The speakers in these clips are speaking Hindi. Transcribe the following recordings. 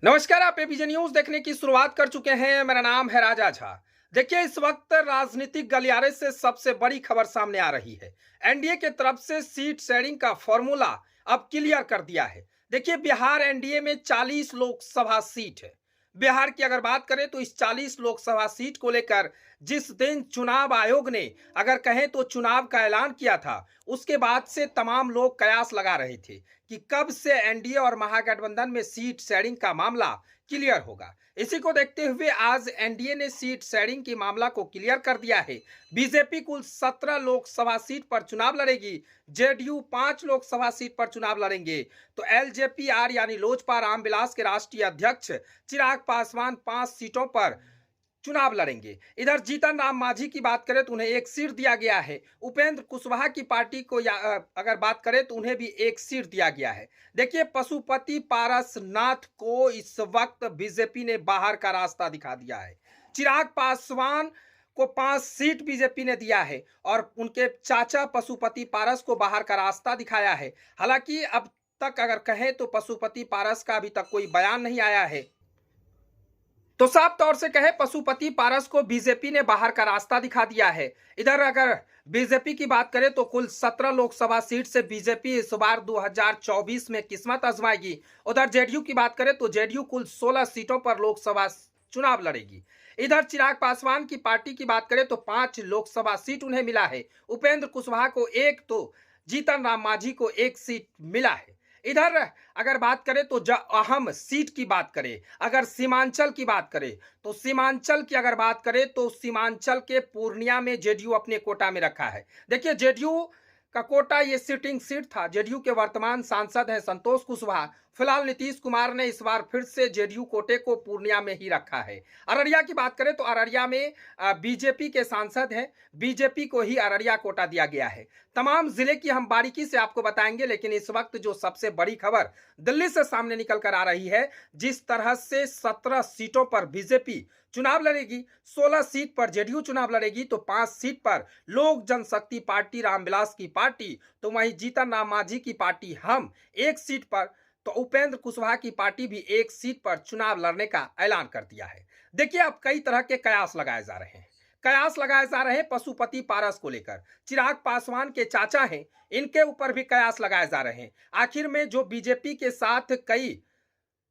नमस्कार। आप एबीजे न्यूज देखने की शुरुआत कर चुके हैं। मेरा नाम है राजा झा। देखिए, इस वक्त राजनीतिक गलियारे से सबसे बड़ी खबर सामने आ रही है। एनडीए के तरफ से सीट शेयरिंग का फॉर्मूला अब क्लियर कर दिया है। देखिए, बिहार एनडीए में 40 लोकसभा सीट है। बिहार की अगर बात करें तो इस 40 लोकसभा सीट को लेकर जिस दिन चुनाव आयोग ने अगर कहें तो चुनाव का ऐलान किया था, उसके बाद से तमाम लोग कयास लगा रहे थे कि कब से एनडीए और महागठबंधन में सीट शेयरिंग का मामला क्लियर होगा। इसी को देखते हुए आज एनडीए ने सीट शेयरिंग की मामला को क्लियर कर दिया है। बीजेपी कुल 17 लोकसभा सीट पर चुनाव लड़ेगी, जेडीयू 5 लोकसभा सीट पर चुनाव लड़ेंगे, तो एलजेपीआर यानी लोजपा रामविलास के राष्ट्रीय अध्यक्ष चिराग पासवान 5 सीटों पर चुनाव लड़ेंगे। इधर जीतन राम मांझी की बात करें तो उन्हें एक सीट दिया गया है। उपेंद्र कुशवाहा की पार्टी को अगर बात करें तो उन्हें भी एक सीट दिया गया है। देखिए, पशुपति पारसनाथ को इस वक्त बीजेपी ने बाहर का रास्ता दिखा दिया है। चिराग पासवान को 5 सीट बीजेपी ने दिया है और उनके चाचा पशुपति पारस को बाहर का रास्ता दिखाया है। हालांकि अब तक अगर कहें तो पशुपति पारस का अभी तक कोई बयान नहीं आया है। तो साफ तौर से कहे, पशुपति पारस को बीजेपी ने बाहर का रास्ता दिखा दिया है। इधर अगर बीजेपी की बात करें तो कुल 17 लोकसभा सीट से बीजेपी इस बार 2024 में किस्मत आजमाएगी। उधर जेडीयू की बात करें तो जेडीयू कुल 16 सीटों पर लोकसभा चुनाव लड़ेगी। इधर चिराग पासवान की पार्टी की बात करें तो 5 लोकसभा सीट उन्हें मिला है। उपेंद्र कुशवाहा को एक, तो जीतन राम मांझी को एक सीट मिला है। इधर अगर बात करें तो अहम सीट की बात करें, अगर सीमांचल की बात करें तो सीमांचल की अगर बात करें तो सीमांचल के पूर्णिया में जेडीयू अपने कोटा में रखा है। देखिए, जेडीयू का कोटा ये सिटिंग सीट था। जेडीयू के वर्तमान सांसद हैं संतोष कुशवाहा। फिलहाल नीतीश कुमार ने इस बार फिर से जेडीयू कोटे को पूर्णिया में ही रखा है। अररिया की बात करें तो अररिया में बीजेपी के सांसद हैं। बीजेपी को ही अररिया कोटा दिया गया है। तमाम जिले की हम बारीकी से आपको बताएंगे, लेकिन इस वक्त जो सबसे बड़ी खबर दिल्ली से सामने निकल कर आ रही है, जिस तरह से 17 सीटों पर बीजेपी चुनाव लड़ेगी, 16 सीट पर जेडीयू चुनाव लड़ेगी, तो 5 सीट पर लोक जनशक्ति पार्टी रामविलास की पार्टी, तो वहीं जीतन राम मांझी की पार्टी हम एक सीट पर, तो उपेंद्र कुशवाहा की पार्टी भी एक सीट पर चुनाव लड़ने का ऐलान कर दिया है। देखिए, अब कई तरह के कयास लगाए जा रहे हैं। कयास लगाए जा रहे हैं पशुपति पारस को लेकर। चिराग पासवान के चाचा हैं, इनके ऊपर भी कयास लगाए जा रहे हैं। आखिर में जो बीजेपी के साथ कई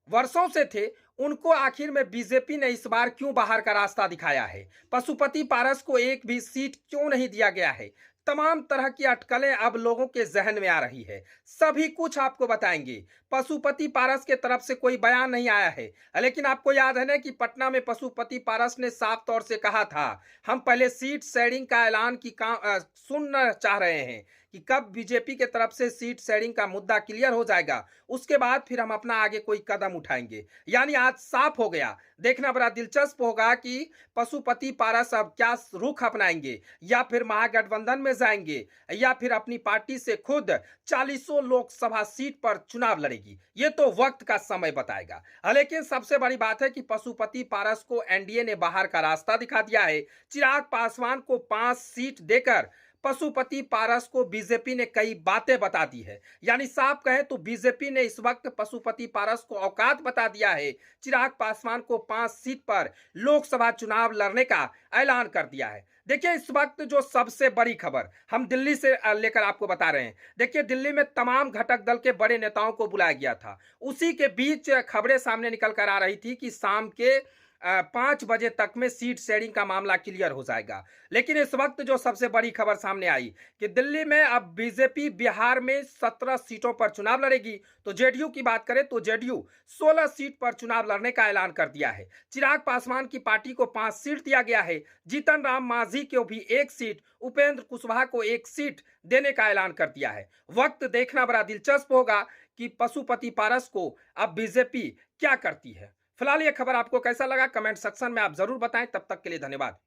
वर्षों से थे, उनको आखिर में बीजेपी ने इस बार क्यों बाहर का रास्ता दिखाया है? पशुपति पारस को एक भी सीट क्यों नहीं दिया गया है? तमाम तरह की अटकलें अब लोगों के जहन में आ रही है। सभी कुछ आपको बताएंगे। पशुपति पारस के तरफ से कोई बयान नहीं आया है, लेकिन आपको याद है ना कि पटना में पशुपति पारस ने साफ तौर से कहा था, हम पहले सीट शेयरिंग का ऐलान की सुनना चाह रहे हैं कि कब बीजेपी के तरफ से सीट शेयरिंग का मुद्दा क्लियर हो जाएगा, उसके बाद फिर हम अपना आगे कोई कदम उठाएंगे। यानी आज साफ हो गया। देखना बड़ा दिलचस्प होगा कि पशुपति पारस अब क्या रुख अपनाएंगे, या फिर महागठबंधन में जाएंगे, या फिर अपनी पार्टी से खुद 40 लोकसभा सीट पर चुनाव लड़ेगी। ये तो वक्त का समय बताएगा। लेकिन सबसे बड़ी बात है कि पशुपति पारस को एनडीए ने बाहर का रास्ता दिखा दिया है। चिराग पासवान को 5 सीट देकर पशुपति पारस को बीजेपी ने कई बातें बता दी है। यानी साफ कहें तो बीजेपी ने इस वक्त पशुपति पारस को औकात बता दिया है। चिराग पासवान को 5 सीट पर लोकसभा चुनाव लड़ने का ऐलान कर दिया है। देखिए, इस वक्त जो सबसे बड़ी खबर हम दिल्ली से लेकर आपको बता रहे हैं। देखिए, दिल्ली में तमाम घटक दल के बड़े नेताओं को बुलाया गया था। उसी के बीच खबरें सामने निकल कर आ रही थी कि शाम के 5 बजे तक में सीट शेयरिंग का मामला क्लियर हो जाएगा। लेकिन इस वक्त जो सबसे बड़ी खबर सामने आई कि दिल्ली में अब बीजेपी बिहार में 17 सीटों पर चुनाव लड़ेगी, तो जेडीयू की बात करें तो जेडीयू 16 सीट पर चुनाव लड़ने का ऐलान कर दिया है। चिराग पासवान की पार्टी को 5 सीट दिया गया है। जीतन राम मांझी को भी एक सीट, उपेंद्र कुशवाहा को एक सीट देने का ऐलान कर दिया है। वक्त देखना बड़ा दिलचस्प होगा कि पशुपति पारस को अब बीजेपी क्या करती है। फिलहाल ये खबर आपको कैसा लगा, कमेंट सेक्शन में आप जरूर बताएं। तब तक के लिए धन्यवाद।